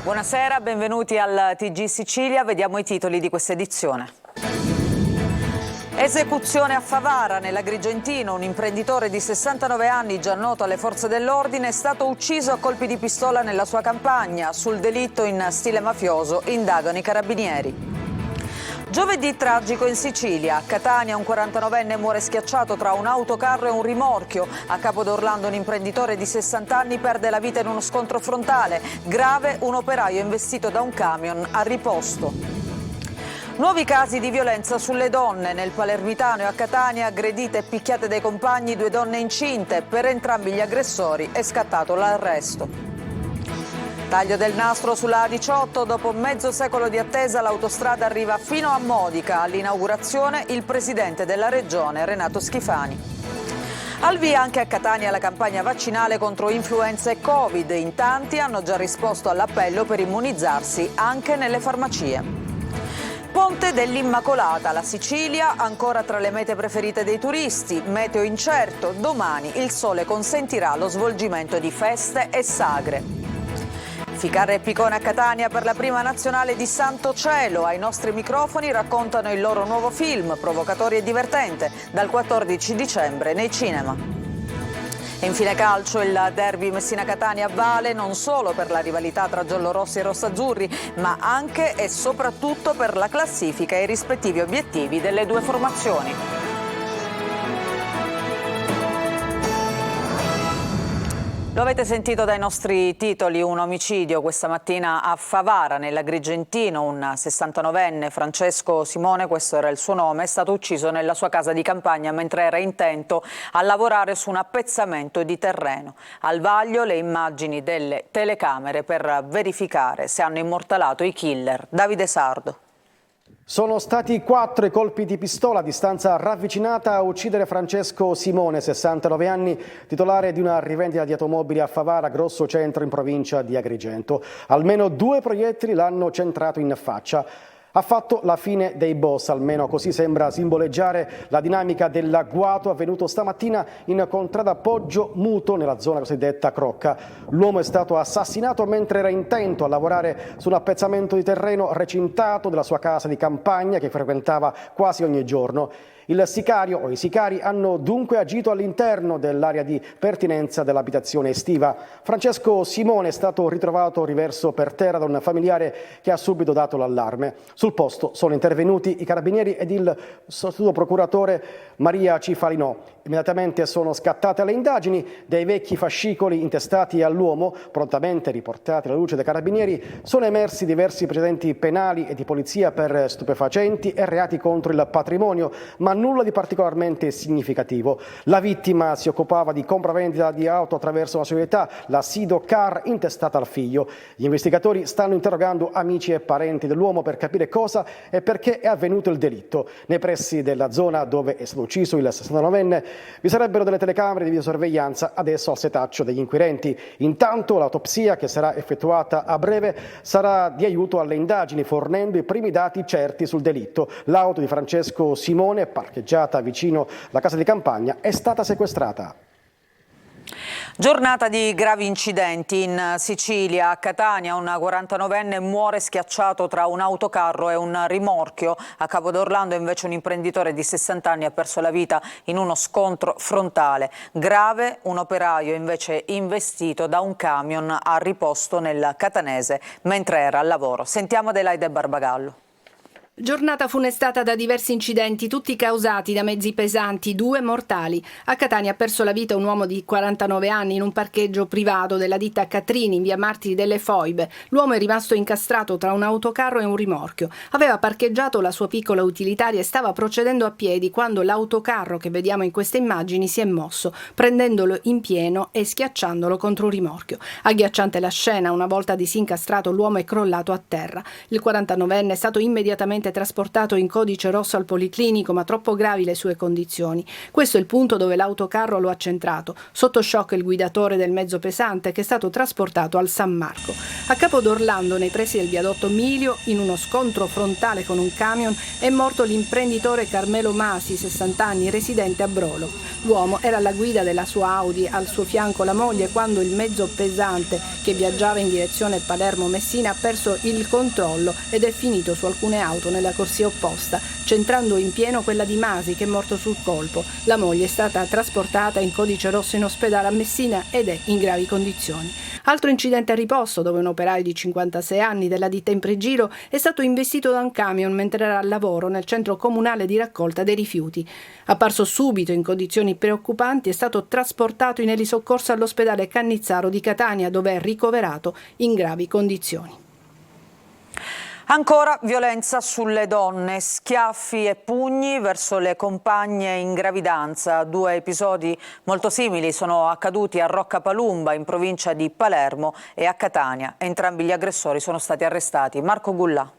Buonasera, benvenuti al TG Sicilia. Vediamo i titoli di questa edizione. Esecuzione a Favara, nell'Agrigentino. Un imprenditore di 69 anni, già noto alle forze dell'ordine, è stato ucciso a colpi di pistola nella sua campagna. Sul delitto in stile mafioso indagano i carabinieri. Giovedì tragico in Sicilia. A Catania un 49enne muore schiacciato tra un autocarro e un rimorchio. A Capodorlando un imprenditore di 60 anni perde la vita in uno scontro frontale. Grave un operaio investito da un camion a riposto. Nuovi casi di violenza sulle donne. Nel Palermitano e a Catania aggredite e picchiate dai compagni 2 donne incinte. Per entrambi gli aggressori è scattato l'arresto. Taglio del nastro sulla A18, dopo mezzo secolo di attesa l'autostrada arriva fino a Modica. All'inaugurazione il presidente della regione Renato Schifani. Al via anche a Catania la campagna vaccinale contro influenza e Covid. In tanti hanno già risposto all'appello per immunizzarsi anche nelle farmacie. Ponte dell'Immacolata, la Sicilia ancora tra le mete preferite dei turisti, meteo incerto, domani il sole consentirà lo svolgimento di feste e sagre. Ficarra e Picone a Catania per la prima nazionale di Santo Cielo. Ai nostri microfoni raccontano il loro nuovo film, provocatori e divertente, dal 14 dicembre nei cinema. E infine calcio, il derby Messina-Catania vale non solo per la rivalità tra giallorossi e rossazzurri, ma anche e soprattutto per la classifica e i rispettivi obiettivi delle due formazioni. Lo avete sentito dai nostri titoli, un omicidio questa mattina a Favara, nell'Agrigentino. Un 69enne, Francesco Simone, questo era il suo nome, è stato ucciso nella sua casa di campagna mentre era intento a lavorare su un appezzamento di terreno. Al vaglio le immagini delle telecamere per verificare se hanno immortalato i killer. Davide Sardo. Sono stati 4 i colpi di pistola a distanza ravvicinata a uccidere Francesco Simone, 69 anni, titolare di una rivendita di automobili a Favara, Grosso Centro, in provincia di Agrigento. Almeno 2 proiettili l'hanno centrato in faccia. Ha fatto la fine dei boss, almeno così sembra simboleggiare la dinamica dell'agguato avvenuto stamattina in contrada Poggio Muto, nella zona cosiddetta Crocca. L'uomo è stato assassinato mentre era intento a lavorare su un appezzamento di terreno recintato della sua casa di campagna che frequentava quasi ogni giorno. Il sicario o i sicari hanno dunque agito all'interno dell'area di pertinenza dell'abitazione estiva. Francesco Simone è stato ritrovato riverso per terra da un familiare che ha subito dato l'allarme. Sul posto sono intervenuti i carabinieri ed il sostituto procuratore Maria Cifalinò. Immediatamente sono scattate le indagini. Dei vecchi fascicoli intestati all'uomo, prontamente riportati alla luce dei carabinieri, sono emersi diversi precedenti penali e di polizia per stupefacenti e reati contro il patrimonio, ma nulla di particolarmente significativo. La vittima si occupava di compravendita di auto attraverso una società, la Sido Car, intestata al figlio. Gli investigatori stanno interrogando amici e parenti dell'uomo per capire cosa e perché è avvenuto il delitto. Nei pressi della zona dove è stato ucciso il 69enne vi sarebbero delle telecamere di videosorveglianza, adesso al setaccio degli inquirenti. Intanto l'autopsia, che sarà effettuata a breve, sarà di aiuto alle indagini, fornendo i primi dati certi sul delitto. L'auto di Francesco Simone, parcheggiata vicino alla casa di campagna, è stata sequestrata. Giornata di gravi incidenti in Sicilia. A Catania un 49enne muore schiacciato tra un autocarro e un rimorchio. A Capodorlando invece un imprenditore di 60 anni ha perso la vita in uno scontro frontale. Grave un operaio invece investito da un camion a riposto nel Catanese mentre era al lavoro. Sentiamo Adelaide Barbagallo. Giornata funestata da diversi incidenti, tutti causati da mezzi pesanti, 2 mortali. A Catania ha perso la vita un uomo di 49 anni in un parcheggio privato della ditta Catrini in via Martiri delle Foibe. L'uomo è rimasto incastrato tra un autocarro e un rimorchio. Aveva parcheggiato la sua piccola utilitaria e stava procedendo a piedi quando l'autocarro che vediamo in queste immagini si è mosso, prendendolo in pieno e schiacciandolo contro un rimorchio. Agghiacciante la scena, una volta disincastrato l'uomo è crollato a terra. Il 49enne è stato immediatamente finalmente trasportato in codice rosso al Policlinico, ma troppo gravi le sue condizioni. Questo è il punto dove l'autocarro lo ha centrato. Sotto shock il guidatore del mezzo pesante, che è stato trasportato al San Marco. A Capo d'Orlando, nei pressi del viadotto Milio, in uno scontro frontale con un camion, è morto l'imprenditore Carmelo Masi, 60 anni, residente a Brolo. L'uomo era alla guida della sua Audi, al suo fianco la moglie, quando il mezzo pesante che viaggiava in direzione Palermo-Messina ha perso il controllo ed è finito su alcune auto nella corsia opposta, centrando in pieno quella di Masi, che è morto sul colpo. La moglie è stata trasportata in codice rosso in ospedale a Messina ed è in gravi condizioni. Altro incidente a Riposto, dove un operaio di 56 anni della ditta Impregilo è stato investito da un camion mentre era al lavoro nel centro comunale di raccolta dei rifiuti. Apparso subito in condizioni preoccupanti, è stato trasportato in elisoccorso all'ospedale Cannizzaro di Catania, dove è ricoverato in gravi condizioni. Ancora violenza sulle donne, schiaffi e pugni verso le compagne in gravidanza. 2 episodi molto simili sono accaduti a Roccapalumba, in provincia di Palermo, e a Catania. Entrambi gli aggressori sono stati arrestati. Marco Gullà.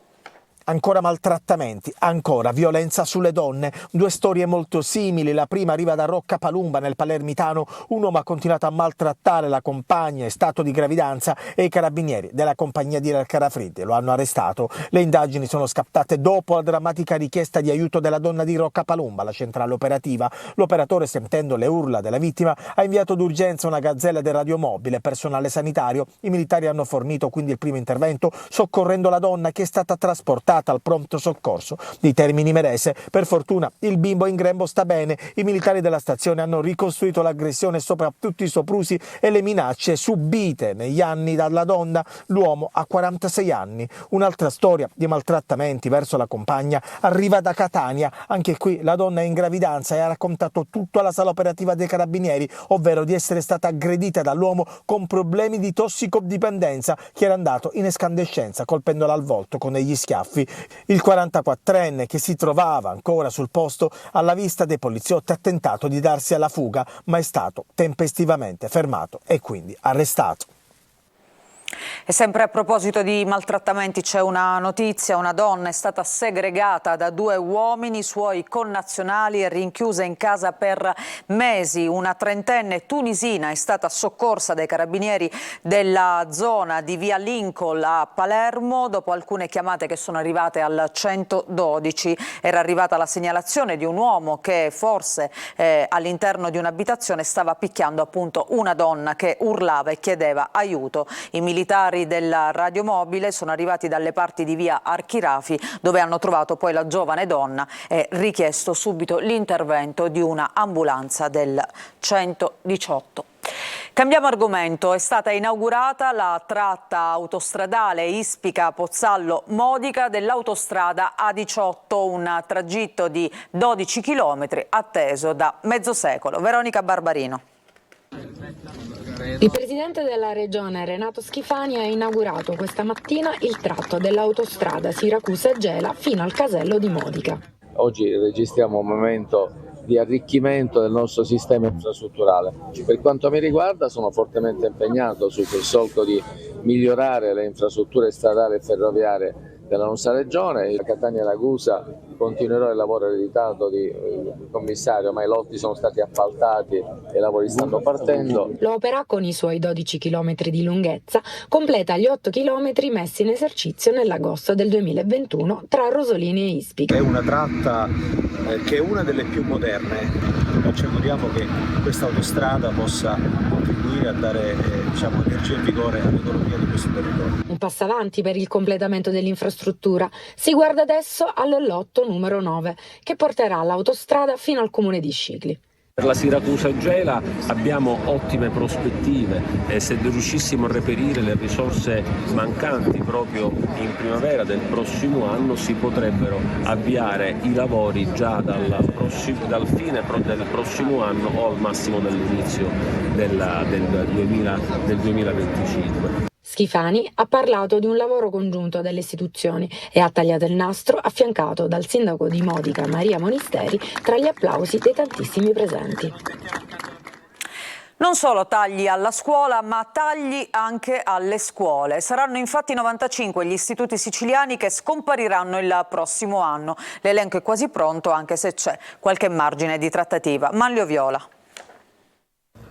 Ancora maltrattamenti, ancora violenza sulle donne, 2 storie molto simili. La prima arriva da Roccapalumba nel palermitano. Un uomo ha continuato a maltrattare la compagna in stato di gravidanza e i carabinieri della compagnia di Carafreddi lo hanno arrestato. Le indagini sono scattate dopo la drammatica richiesta di aiuto della donna di Roccapalumba alla centrale operativa. L'operatore, sentendo le urla della vittima, ha inviato d'urgenza una gazzella del radiomobile, personale sanitario. I militari hanno fornito quindi il primo intervento, soccorrendo la donna, che è stata trasportata al pronto soccorso di Termini Imerese. Per fortuna il bimbo in grembo sta bene. I militari della stazione hanno ricostruito l'aggressione e soprattutto i soprusi e le minacce subite negli anni dalla donna. L'uomo ha 46 anni. Un'altra storia di maltrattamenti verso la compagna arriva da Catania. Anche qui la donna è in gravidanza e ha raccontato tutto alla sala operativa dei carabinieri, ovvero di essere stata aggredita dall'uomo con problemi di tossicodipendenza, che era andato in escandescenza colpendola al volto con degli schiaffi. Il 44enne, che si trovava ancora sul posto alla vista dei poliziotti, ha tentato di darsi alla fuga, ma è stato tempestivamente fermato e quindi arrestato. E sempre a proposito di maltrattamenti c'è una notizia: una donna è stata segregata da 2 uomini suoi connazionali e rinchiusa in casa per mesi. Una trentenne tunisina è stata soccorsa dai carabinieri della zona di via Lincoln a Palermo dopo alcune chiamate che sono arrivate al 112. Era arrivata la segnalazione di un uomo che forse all'interno di un'abitazione stava picchiando appunto una donna che urlava e chiedeva aiuto. I militari della radiomobile sono arrivati dalle parti di via Archirafi, dove hanno trovato poi la giovane donna e richiesto subito l'intervento di una ambulanza del 118. Cambiamo argomento. È stata inaugurata la tratta autostradale Ispica-Pozzallo-Modica dell'autostrada A18, un tragitto di 12 chilometri atteso da mezzo secolo. Veronica Barbarino. Il presidente della regione Renato Schifani ha inaugurato questa mattina il tratto dell'autostrada Siracusa-Gela fino al casello di Modica. Oggi registriamo un momento di arricchimento del nostro sistema infrastrutturale. Per quanto mi riguarda, sono fortemente impegnato su quel solco di migliorare le infrastrutture stradali e ferroviarie della nostra regione. A Catania-Ragusa continuerò il lavoro ereditato di commissario, ma i lotti sono stati appaltati e i lavori stanno partendo. L'opera, con i suoi 12 km di lunghezza, completa gli 8 km messi in esercizio nell'agosto del 2021 tra Rosolini e Ispica. È una tratta che è una delle più moderne. Ci auguriamo che questa autostrada possa contribuire a dare energia e vigore all'economia di questo territorio. Un passo avanti per il completamento dell'infrastruttura. Si guarda adesso al lotto numero 9, che porterà l'autostrada fino al comune di Scicli. Per la Siracusa-Gela abbiamo ottime prospettive e se riuscissimo a reperire le risorse mancanti proprio in primavera del prossimo anno si potrebbero avviare i lavori già dal fine del prossimo anno o al massimo dall'inizio del 2025. Schifani ha parlato di un lavoro congiunto delle istituzioni e ha tagliato il nastro affiancato dal sindaco di Modica Maria Monisteri tra gli applausi dei tantissimi presenti. Non solo tagli alla scuola, ma tagli anche alle scuole. Saranno infatti 95 gli istituti siciliani che scompariranno il prossimo anno. L'elenco è quasi pronto, anche se c'è qualche margine di trattativa. Manlio Viola.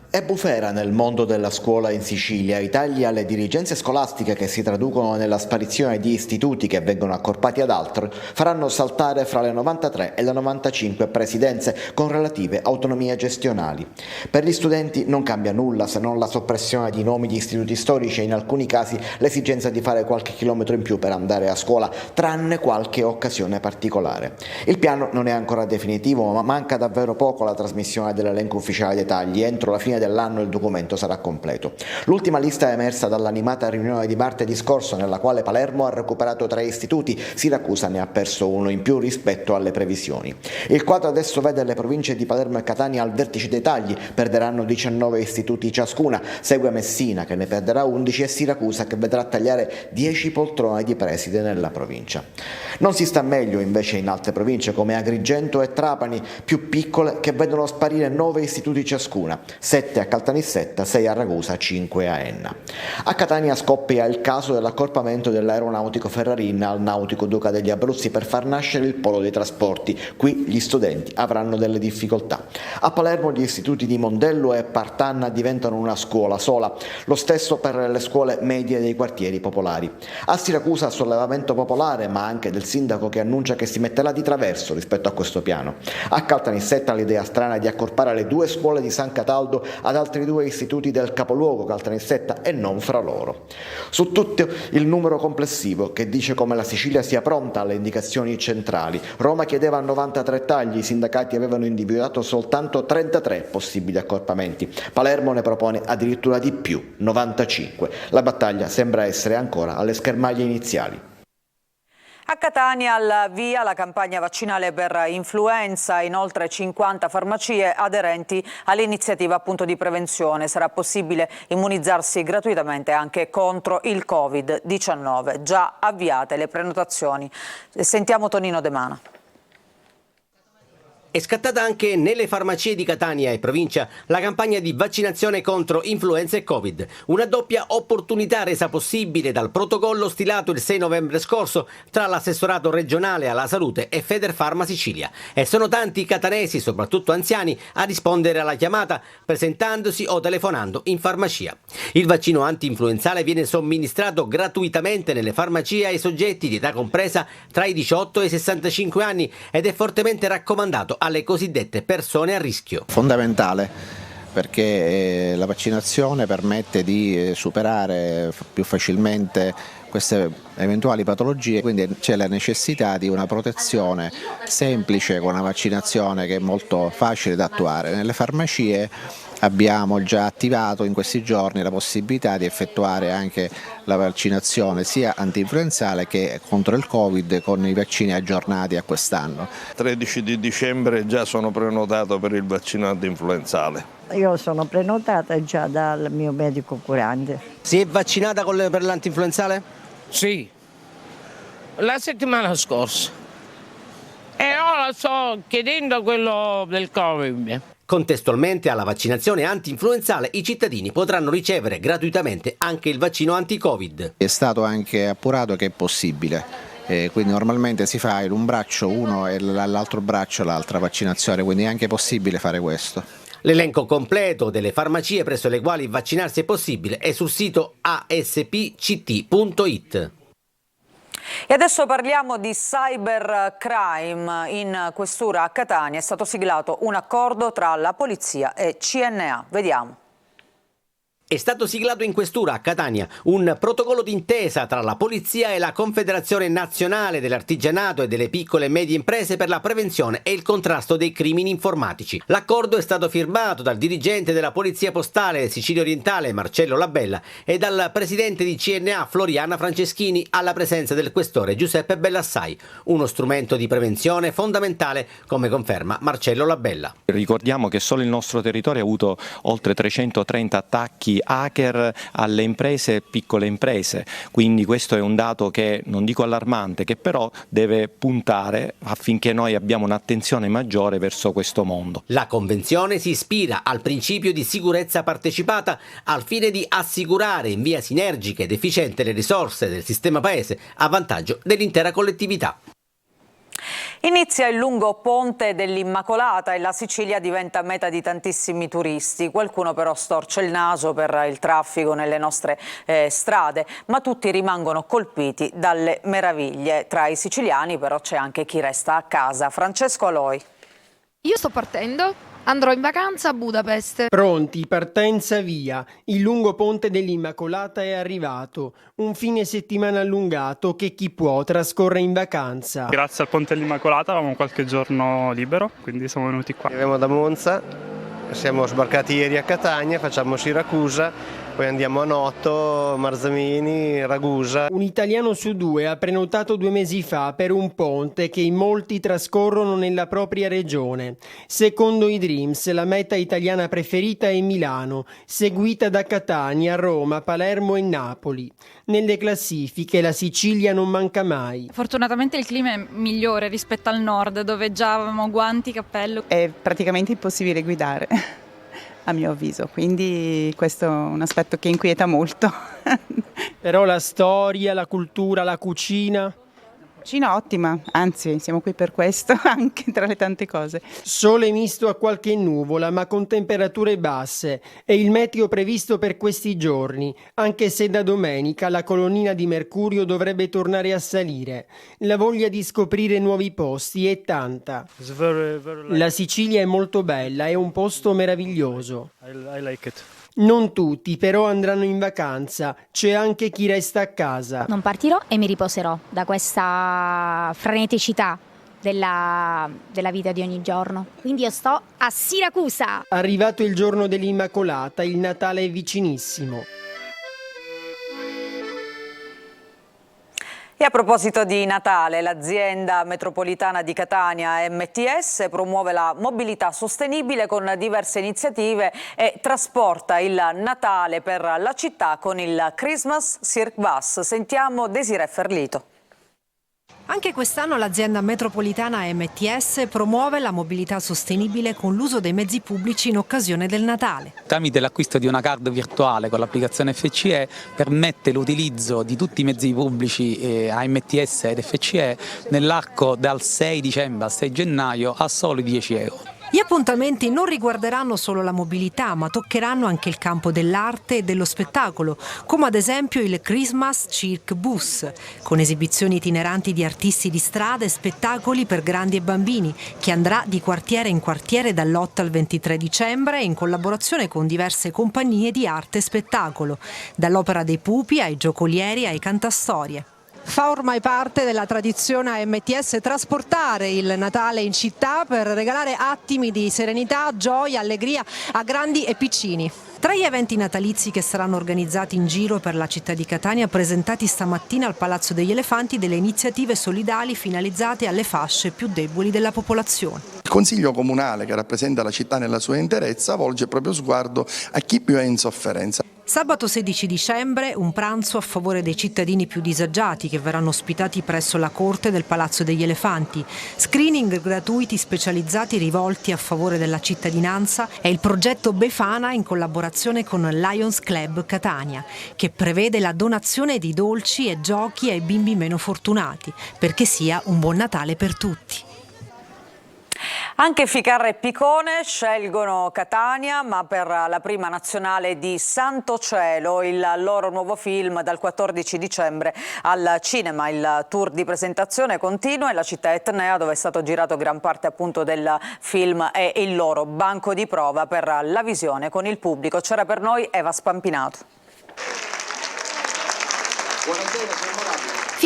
È bufera nel mondo della scuola in Sicilia. I tagli alle dirigenze scolastiche, che si traducono nella sparizione di istituti che vengono accorpati ad altri, faranno saltare fra le 93 e le 95 presidenze con relative autonomie gestionali. Per gli studenti non cambia nulla, se non la soppressione di nomi di istituti storici e in alcuni casi l'esigenza di fare qualche chilometro in più per andare a scuola, tranne qualche occasione particolare. Il piano non è ancora definitivo, ma manca davvero poco alla trasmissione dell'elenco ufficiale dei tagli. Entro la fine dell'anno il documento sarà completo. L'ultima lista è emersa dall'animata riunione di martedì scorso, nella quale Palermo ha recuperato 3 istituti, Siracusa ne ha perso 1 in più rispetto alle previsioni. Il quadro adesso vede le province di Palermo e Catania al vertice dei tagli, perderanno 19 istituti ciascuna, segue Messina che ne perderà 11 e Siracusa che vedrà tagliare 10 poltrone di preside nella provincia. Non si sta meglio invece in altre province come Agrigento e Trapani, più piccole, che vedono sparire 9 istituti ciascuna, 7 a Caltanissetta, 6 a Ragusa, 5 a Enna. A Catania scoppia il caso dell'accorpamento dell'aeronautico Ferrarin al Nautico Duca degli Abruzzi per far nascere il polo dei trasporti. Qui gli studenti avranno delle difficoltà. A Palermo gli istituti di Mondello e Partanna diventano una scuola sola, lo stesso per le scuole medie dei quartieri popolari. A Siracusa sollevamento popolare, ma anche del sindaco che annuncia che si metterà di traverso rispetto a questo piano. A Caltanissetta l'idea strana di accorpare le 2 scuole di San Cataldo ad altri 2 istituti del capoluogo Caltanissetta e non fra loro. Su tutto il numero complessivo che dice come la Sicilia sia pronta alle indicazioni centrali. Roma chiedeva 93 tagli, i sindacati avevano individuato soltanto 33 possibili accorpamenti. Palermo ne propone addirittura di più, 95. La battaglia sembra essere ancora alle schermaglie iniziali. A Catania al via la campagna vaccinale per influenza in oltre 50 farmacie aderenti all'iniziativa appunto di prevenzione. Sarà possibile immunizzarsi gratuitamente anche contro il Covid-19. Già avviate le prenotazioni. Sentiamo Tonino De Mana. È scattata anche nelle farmacie di Catania e provincia la campagna di vaccinazione contro influenza e Covid, una doppia opportunità resa possibile dal protocollo stilato il 6 novembre scorso tra l'assessorato regionale alla salute e Federfarma Sicilia. E sono tanti i catanesi, soprattutto anziani, a rispondere alla chiamata presentandosi o telefonando in farmacia. Il vaccino anti-influenzale viene somministrato gratuitamente nelle farmacie ai soggetti di età compresa tra i 18 e i 65 anni ed è fortemente raccomandato alle cosiddette persone a rischio. Fondamentale perché la vaccinazione permette di superare più facilmente queste eventuali patologie, quindi c'è la necessità di una protezione semplice con una vaccinazione che è molto facile da attuare. Nelle farmacie abbiamo già attivato in questi giorni la possibilità di effettuare anche la vaccinazione sia antinfluenzale che contro il Covid con i vaccini aggiornati a quest'anno. 13 di dicembre già sono prenotato per il vaccino antinfluenzale. Io sono prenotata già dal mio medico curante. Si è vaccinata per l'antinfluenzale? Sì, la settimana scorsa. E ora sto chiedendo quello del Covid. Contestualmente alla vaccinazione anti-influenzale i cittadini potranno ricevere gratuitamente anche il vaccino anti-Covid. È stato anche appurato che è possibile, quindi normalmente si fa in un braccio uno e l'altro braccio l'altra vaccinazione, quindi è anche possibile fare questo. L'elenco completo delle farmacie presso le quali vaccinarsi è possibile è sul sito aspct.it. E adesso parliamo di cybercrime. In questura a Catania è stato siglato un accordo tra la polizia e CNA. Vediamo. È stato siglato in questura a Catania un protocollo d'intesa tra la Polizia e la Confederazione Nazionale dell'Artigianato e delle Piccole e Medie Imprese per la prevenzione e il contrasto dei crimini informatici. L'accordo è stato firmato dal dirigente della Polizia Postale Sicilia Orientale Marcello Labella e dal presidente di CNA Floriana Franceschini alla presenza del questore Giuseppe Bellassai. Uno strumento di prevenzione fondamentale, come conferma Marcello Labella. Ricordiamo che solo il nostro territorio ha avuto oltre 330 attacchi di hacker alle imprese, piccole imprese. Quindi questo è un dato che non dico allarmante, che però deve puntare affinché noi abbiamo un'attenzione maggiore verso questo mondo. La Convenzione si ispira al principio di sicurezza partecipata al fine di assicurare in via sinergica ed efficiente le risorse del sistema Paese a vantaggio dell'intera collettività. Inizia il lungo ponte dell'Immacolata e la Sicilia diventa meta di tantissimi turisti. Qualcuno però storce il naso per il traffico nelle nostre strade, ma tutti rimangono colpiti dalle meraviglie. Tra i siciliani però c'è anche chi resta a casa. Francesco Aloi. Io sto partendo. Andrò in vacanza a Budapest. Pronti, partenza via. Il lungo ponte dell'Immacolata è arrivato. Un fine settimana allungato che chi può trascorre in vacanza. Grazie al ponte dell'Immacolata avevamo qualche giorno libero, quindi siamo venuti qua. Arriviamo da Monza, siamo sbarcati ieri a Catania, facciamo Siracusa, poi andiamo a Noto, Marzamini, Ragusa. Un italiano su 2 ha prenotato 2 mesi fa per un ponte che in molti trascorrono nella propria regione. Secondo i Dreams, la meta italiana preferita è Milano, seguita da Catania, Roma, Palermo e Napoli. Nelle classifiche la Sicilia non manca mai. Fortunatamente il clima è migliore rispetto al nord, dove già avevamo guanti, cappello. È praticamente impossibile guidare, a mio avviso, quindi questo è un aspetto che inquieta molto. Però la storia, la cultura, la cucina... Cucina ottima, anzi siamo qui per questo, anche tra le tante cose. Sole misto a qualche nuvola, ma con temperature basse. È il meteo previsto per questi giorni, anche se da domenica la colonnina di mercurio dovrebbe tornare a salire. La voglia di scoprire nuovi posti è tanta. La Sicilia è molto bella, è un posto meraviglioso. I like it. Non tutti però andranno in vacanza, c'è anche chi resta a casa. Non partirò e mi riposerò da questa freneticità della vita di ogni giorno. Quindi io sto a Siracusa. Arrivato il giorno dell'Immacolata, il Natale è vicinissimo. E a proposito di Natale, l'azienda metropolitana di Catania MTS promuove la mobilità sostenibile con diverse iniziative e trasporta il Natale per la città con il Christmas Cirque Bus. Sentiamo Desiree Ferlito. Anche quest'anno l'azienda metropolitana MTS promuove la mobilità sostenibile con l'uso dei mezzi pubblici in occasione del Natale. Tramite l'acquisto di una card virtuale con l'applicazione FCE permette l'utilizzo di tutti i mezzi pubblici AMTS ed FCE nell'arco dal 6 dicembre al 6 gennaio a soli 10 euro. Gli appuntamenti non riguarderanno solo la mobilità, ma toccheranno anche il campo dell'arte e dello spettacolo, come ad esempio il Christmas Cirque Bus, con esibizioni itineranti di artisti di strada e spettacoli per grandi e bambini, che andrà di quartiere in quartiere dall'8 al 23 dicembre in collaborazione con diverse compagnie di arte e spettacolo, dall'Opera dei Pupi ai giocolieri ai cantastorie. Fa ormai parte della tradizione AMTS trasportare il Natale in città per regalare attimi di serenità, gioia, allegria a grandi e piccini. Tra gli eventi natalizi che saranno organizzati in giro per la città di Catania, presentati stamattina al Palazzo degli Elefanti delle iniziative solidali finalizzate alle fasce più deboli della popolazione. Il Consiglio Comunale, che rappresenta la città nella sua interezza, volge il proprio sguardo a chi più è in sofferenza. Sabato 16 dicembre un pranzo a favore dei cittadini più disagiati che verranno ospitati presso la corte del Palazzo degli Elefanti. Screening gratuiti specializzati rivolti a favore della cittadinanza è il progetto Befana in collaborazione con Lions Club Catania, che prevede la donazione di dolci e giochi ai bimbi meno fortunati, perché sia un buon Natale per tutti. Anche Ficarra e Picone scelgono Catania, ma per la prima nazionale di Santo Cielo, il loro nuovo film dal 14 dicembre al cinema. Il tour di presentazione continua e la città etnea, dove è stato girato gran parte appunto del film, è il loro banco di prova per la visione con il pubblico. C'era per noi Eva Spampinato. Buonasera,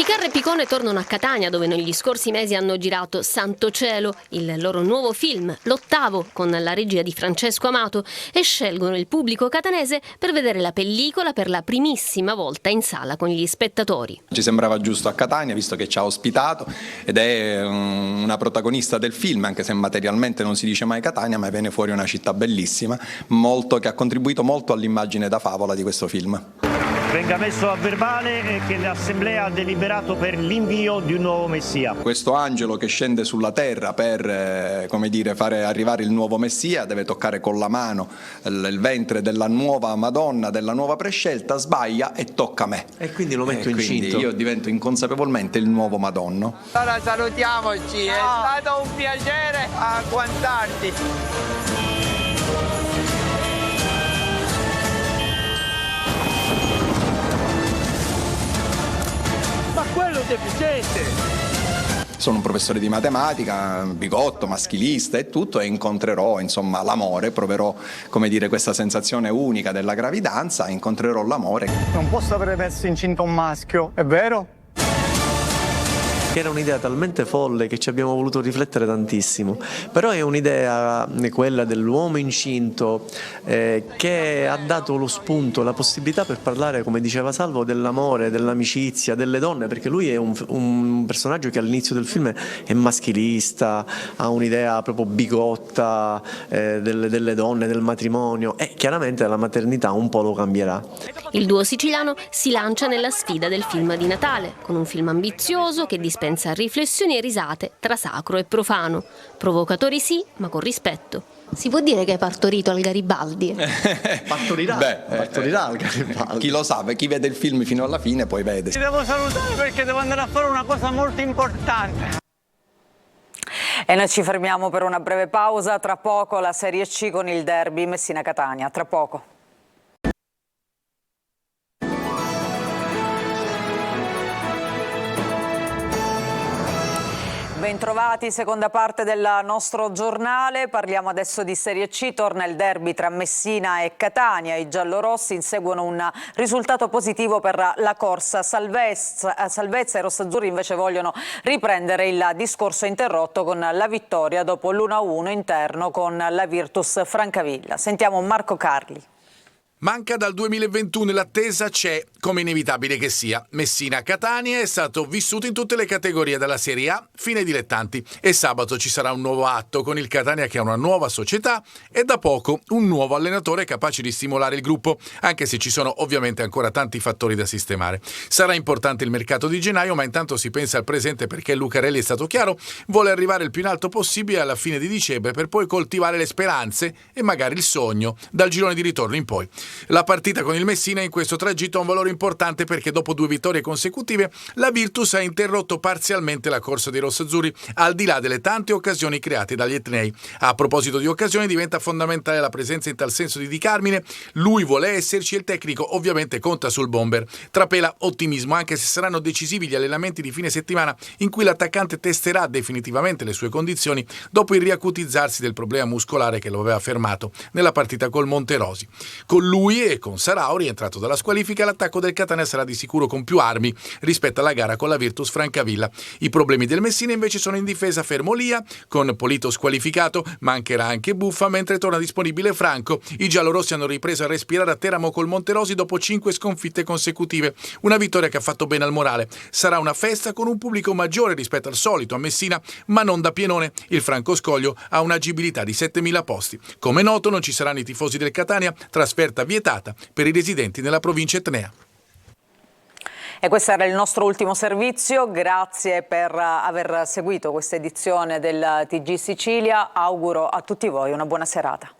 Ficarra e Picone tornano a Catania, dove negli scorsi mesi hanno girato Santo Cielo, il loro nuovo film, l'8º, con la regia di Francesco Amato, e scelgono il pubblico catanese per vedere la pellicola per la primissima volta in sala con gli spettatori. Ci sembrava giusto a Catania, visto che ci ha ospitato ed è una protagonista del film, anche se materialmente non si dice mai Catania, ma viene fuori una città bellissima, che ha contribuito molto all'immagine da favola di questo film. Venga messo a verbale che l'Assemblea ha deliberato per l'invio di un nuovo Messia. Questo angelo che scende sulla terra per fare arrivare il nuovo Messia deve toccare con la mano il ventre della nuova Madonna, della nuova prescelta, sbaglia e tocca me. E quindi lo metto incinto. Io divento inconsapevolmente il nuovo Madonno. Allora salutiamoci, è stato un piacere agguantarti. Ma quello è deficiente! Sono un professore di matematica, bigotto, maschilista e tutto, e incontrerò l'amore, proverò questa sensazione unica della gravidanza, incontrerò l'amore. Non posso aver messo incinta un maschio, è vero? Era un'idea talmente folle che ci abbiamo voluto riflettere tantissimo, però è un'idea, quella dell'uomo incinto, che ha dato lo spunto, la possibilità per parlare, come diceva Salvo, dell'amore, dell'amicizia, delle donne, perché lui è un personaggio che all'inizio del film è maschilista, ha un'idea proprio bigotta delle donne, del matrimonio, e chiaramente la maternità un po' lo cambierà. Il duo siciliano si lancia nella sfida del film di Natale, con un film ambizioso che dispensa riflessioni e risate tra sacro e profano. Provocatori sì, ma con rispetto. Si può dire che hai partorito al Garibaldi? Partorirà al Garibaldi. Chi lo sa, chi vede il film fino alla fine poi vede. Ti devo salutare perché devo andare a fare una cosa molto importante. E noi ci fermiamo per una breve pausa, tra poco la Serie C con il derby Messina-Catania, tra poco. Bentrovati, seconda parte del nostro giornale, parliamo adesso di Serie C, torna il derby tra Messina e Catania, i giallorossi inseguono un risultato positivo per la corsa salvezza e i rossazzurri invece vogliono riprendere il discorso interrotto con la vittoria dopo l'1-1 interno con la Virtus Francavilla. Sentiamo Marco Carli. Manca dal 2021 e l'attesa c'è, come inevitabile che sia. Messina-Catania è stato vissuto in tutte le categorie, dalla Serie A fino ai dilettanti. E sabato ci sarà un nuovo atto con il Catania che ha una nuova società e da poco un nuovo allenatore capace di stimolare il gruppo, anche se ci sono ovviamente ancora tanti fattori da sistemare. Sarà importante il mercato di gennaio, ma intanto si pensa al presente perché Lucarelli è stato chiaro, vuole arrivare il più in alto possibile alla fine di dicembre per poi coltivare le speranze e magari il sogno dal girone di ritorno in poi. La partita con il Messina in questo tragitto ha un valore importante perché dopo 2 vittorie consecutive la Virtus ha interrotto parzialmente la corsa dei rossazzurri, al di là delle tante occasioni create dagli etnei. A proposito di occasioni, diventa fondamentale la presenza in tal senso di Di Carmine. Lui vuole esserci e il tecnico ovviamente conta sul bomber. Trapela ottimismo, anche se saranno decisivi gli allenamenti di fine settimana in cui l'attaccante testerà definitivamente le sue condizioni dopo il riacutizzarsi del problema muscolare che lo aveva fermato nella partita col Monterosi. Con lui e con Sarao, rientrato dalla squalifica, l'attacco del Catania sarà di sicuro con più armi rispetto alla gara con la Virtus Francavilla. I problemi del Messina invece sono in difesa, fermo Lia, con Polito squalificato, mancherà anche Buffa, mentre torna disponibile Franco. I giallorossi hanno ripreso a respirare a Teramo col Monterosi dopo 5 sconfitte consecutive. Una vittoria che ha fatto bene al morale. Sarà una festa con un pubblico maggiore rispetto al solito a Messina, ma non da pienone. Il Franco Scoglio ha un'agibilità di 7.000 posti. Come noto non ci saranno i tifosi del Catania, trasferta vietata per i residenti nella provincia etnea. E questo era il nostro ultimo servizio, grazie per aver seguito questa edizione del TG Sicilia, auguro a tutti voi una buona serata.